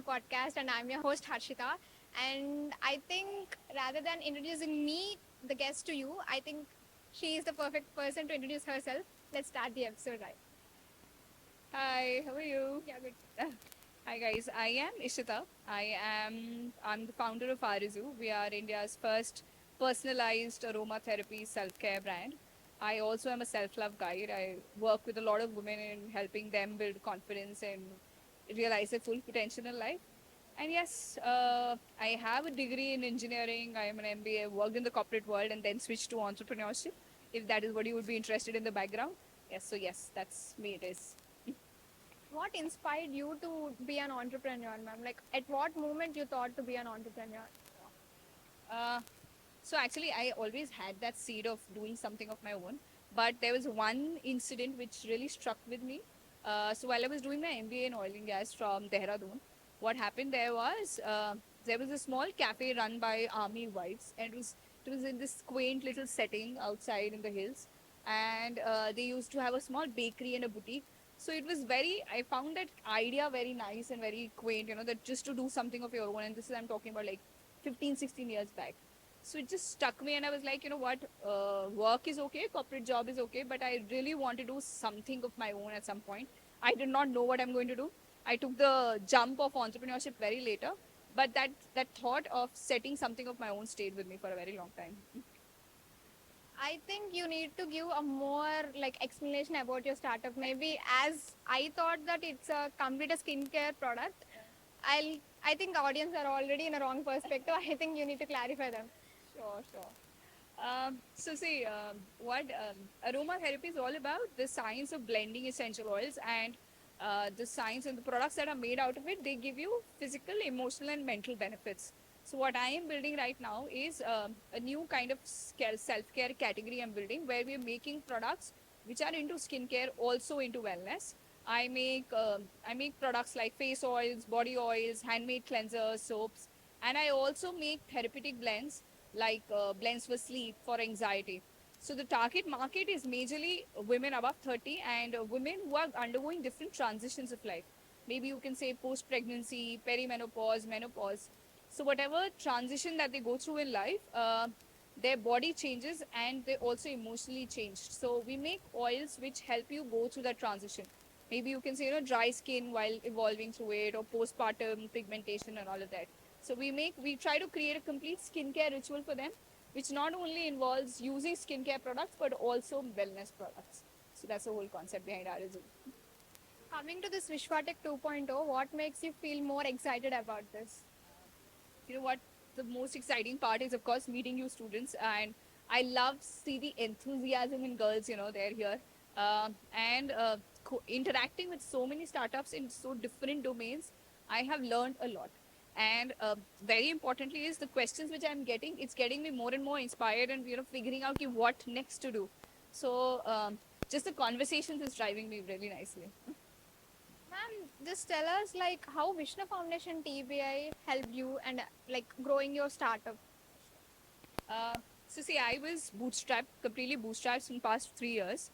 podcast, and I'm your host Harshita. And I think rather than introducing me, the guest to you, I think she is the perfect person to introduce herself. Let's start the episode right. Hi, how are you? Yeah, good. Hi guys, I am Ishita. I'm the founder of Arizu. We are India's first personalized aromatherapy self-care brand. I also am a self-love guide. I work with a lot of women in helping them build confidence and realize their full potential in life. And yes, I have a degree in engineering. I am an MBA, worked in the corporate world and then switched to entrepreneurship. If that is what you would be interested in the background. Yes, that's me it is. What inspired you to be an entrepreneur, ma'am? Like, at what moment you thought to be an entrepreneur? Uh, so actually, I always had that seed of doing something of my own. But there was one incident which really struck with me. So while I was doing my MBA in oil and gas from Dehradun, what happened there was a small cafe run by army wives, and it was in this quaint little setting outside in the hills, and they used to have a small bakery and a boutique. So it was very. I found that idea very nice and very quaint. That just to do something of your own, and this is I'm talking about like 15, 16 years back. So it just stuck me, and I was like, you know what, work is okay, corporate job is okay, but I really want to do something of my own at some point. I did not know what I'm going to do. I took the jump of entrepreneurship very later, but that thought of setting something of my own stayed with me for a very long time. I think you need to give a more like explanation about your startup. Maybe as I thought that it's a complete a skincare product, I think the audience are already in a wrong perspective. I think you need to clarify them. Sure, sure. So see, what aromatherapy is all about, the science of blending essential oils and the science and the products that are made out of it, they give you physical, emotional and mental benefits. So what I am building right now is a new kind of self-care category I'm building, where we are making products which are into skincare, also into wellness. I make products like face oils, body oils, handmade cleansers, soaps, and I also make therapeutic blends like blends for sleep, for anxiety. So the target market is majorly women above 30 and women who are undergoing different transitions of life. Maybe you can say post pregnancy, perimenopause, menopause. So whatever transition that they go through in life, their body changes and they also emotionally change. So we make oils which help you go through that transition. Maybe you can say, dry skin while evolving through it, or postpartum pigmentation and all of that. So we try to create a complete skincare ritual for them, which not only involves using skincare products but also wellness products. So that's the whole concept behind RSU. Coming to this Vishwatek 2.0, what makes you feel more excited about this? You know what? The most exciting part is, of course, meeting you students, and I love see the enthusiasm in girls. They're here, and interacting with so many startups in so different domains. I have learned a lot, and very importantly is the questions which I'm getting. It's getting me more and more inspired, and figuring out what next to do. So just the conversations is driving me really nicely. Ma'am, just tell us like how Vishnu Foundation TBI helped you and like growing your startup. Uh, so see, I was completely bootstrapped in past 3 years.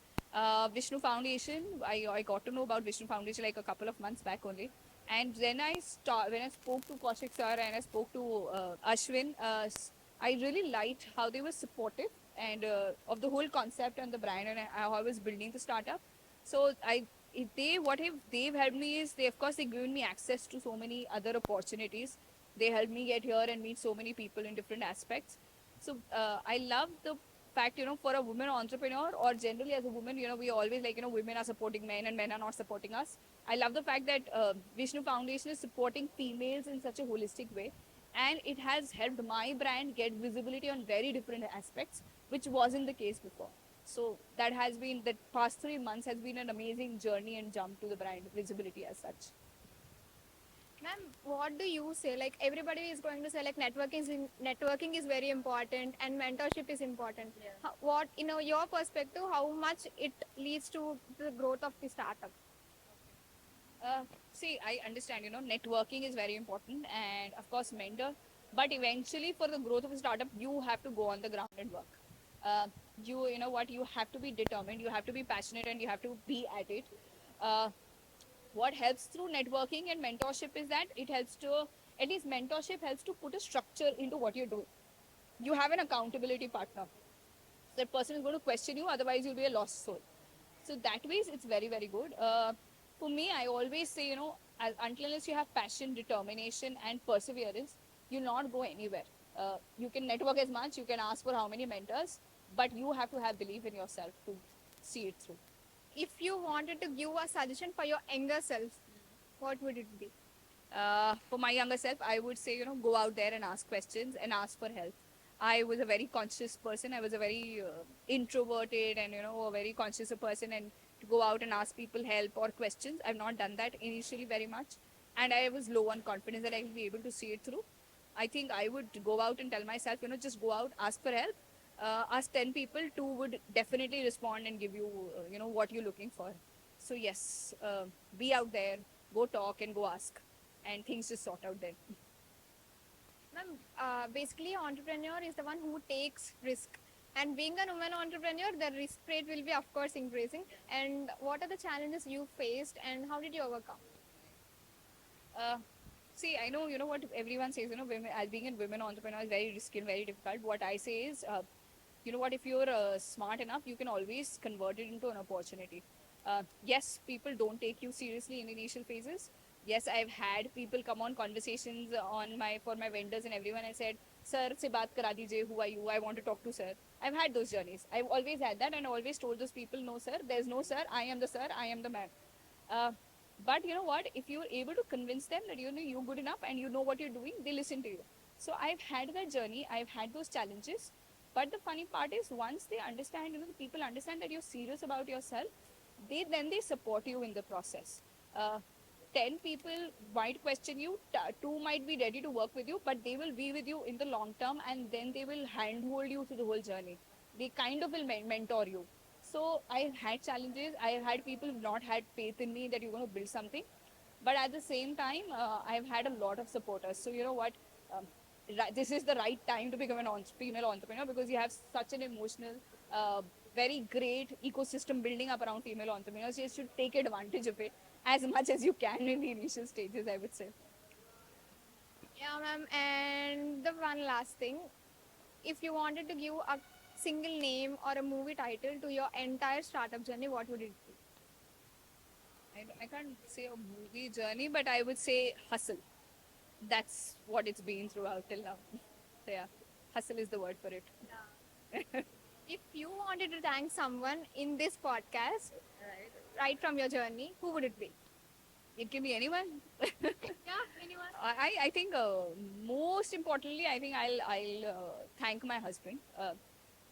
Vishnu Foundation, I got to know about Vishnu Foundation like a couple of months back only. And when I spoke to Kaushik sir and I spoke to Ashwin, I really liked how they were supportive and of the whole concept and the brand and how I was building the startup. So what if they've helped me is they, of course, they given me access to so many other opportunities. They helped me get here and meet so many people in different aspects. So I love the fact, for a woman entrepreneur or generally as a woman, we always like, women are supporting men and men are not supporting us. I love the fact that Vishnu Foundation is supporting females in such a holistic way. And it has helped my brand get visibility on very different aspects, which wasn't the case before. So the past 3 months has been an amazing journey and jump to the brand visibility as such. Ma'am, what do you say? Like everybody is going to say like networking is very important and mentorship is important. Yeah. What your perspective, how much it leads to the growth of the startup? Uh, See, I understand, networking is very important and, of course, mentor. But eventually, for the growth of a startup, you have to go on the ground and work. Uh, you know what, you have to be determined, you have to be passionate, and you have to be at it. Uh, what helps through networking and mentorship is that it helps to, at least mentorship helps to put a structure into what you're doing. You have an accountability partner. That person is going to question you, otherwise you'll be a lost soul. So that ways it's very very good. For me, I always say, until unless you have passion, determination and perseverance, you'll not go anywhere. You can network as much, you can ask for how many mentors, but you have to have belief in yourself to see it through. If you wanted to give a suggestion for your younger self, what would it be? For my younger self, I would say, go out there and ask questions and ask for help. I was a very conscious person. I was a very introverted and, a very conscious person, and to go out and ask people help or questions. I've not done that initially very much. And I was low on confidence that I will be able to see it through. I think I would go out and tell myself, just go out, ask for help. Ask 10 people, 2 would definitely respond and give you, what you're looking for. So yes, be out there, go talk and go ask, and things just sort out then. Ma'am, basically, entrepreneur is the one who takes risk. And being a woman entrepreneur, the risk rate will be, of course, increasing. And what are the challenges you faced, and how did you overcome? Uh, See, I know, what everyone says, women, as being a women entrepreneur is very risky and very difficult. What I say is, what, if you're smart enough, you can always convert it into an opportunity. Yes, people don't take you seriously in initial phases. Yes, I've had people come on conversations for my vendors and everyone. I said, "Sir, se baat kara dijiye. Who are you? I want to talk to sir." I've had those journeys. I've always had that, and I always told those people, "No, sir. There's no sir. I am the sir. I am the man." Uh, but you know what? If you're able to convince them that you're good enough and you know what you're doing, they listen to you. So I've had that journey. I've had those challenges. But the funny part is, once they understand, the people understand that you're serious about yourself, they support you in the process. Uh, 10 people might question you, 2 might be ready to work with you, but they will be with you in the long term, and then they will handhold you through the whole journey. They kind of will mentor you. So I've had challenges. I've had people who've not had faith in me that you're going to build something. But at the same time, I've had a lot of supporters. So you know what? Um, this is the right time to become an female entrepreneur, because you have such an emotional, very great ecosystem building up around female entrepreneurs. You should take advantage of it as much as you can in the initial stages, I would say. Yeah, ma'am. And the one last thing, if you wanted to give a single name or a movie title to your entire startup journey, what would it be? I can't say a movie journey, but I would say hustle. That's what it's been throughout till now. So yeah, hustle is the word for it. If you wanted to thank someone in this podcast, right from your journey, who would it be? It can be anyone. Yeah, anyone. I think most importantly, I think I'll thank my husband,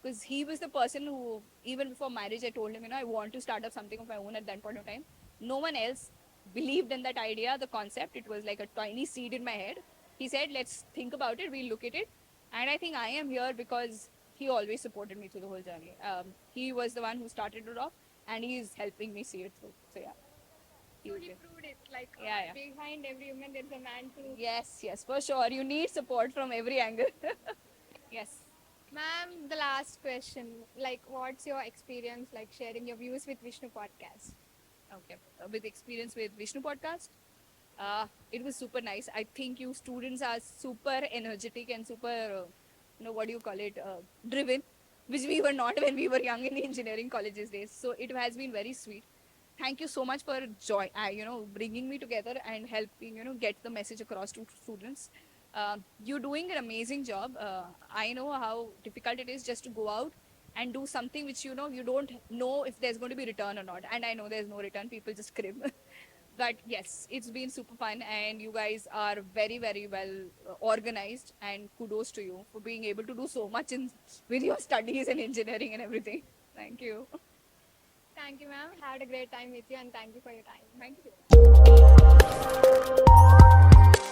because he was the person who, even before marriage, I told him, I want to start up something of my own at that point of time. No one else believed in that idea, the concept. It was like a tiny seed in my head. He said, let's think about it, we'll look at it. And I think I am here because he always supported me through the whole journey. He was the one who started it off, and he's helping me see it through. So yeah. So he proved it. Like Yeah, yeah. behind every woman, there's a man to. Yes, for sure. You need support from every angle. Yes. Ma'am, the last question. Like, what's your experience like sharing your views with Vishnu podcast? Okay. With experience with Vishnu podcast, it was super nice. I think you students are super energetic and super, what do you call it, driven, which we were not when we were young in the engineering colleges days. So it has been very sweet. Thank you so much for bringing me together and helping, get the message across to students. You're doing an amazing job. I know how difficult it is just to go out and do something which you don't know if there's going to be return or not. And I know there's no return. People just crib. But yes, it's been super fun, and you guys are very, very well organized. And kudos to you for being able to do so much with your studies and engineering and everything. Thank you. Thank you, ma'am. Had a great time with you, and thank you for your time. Thank you.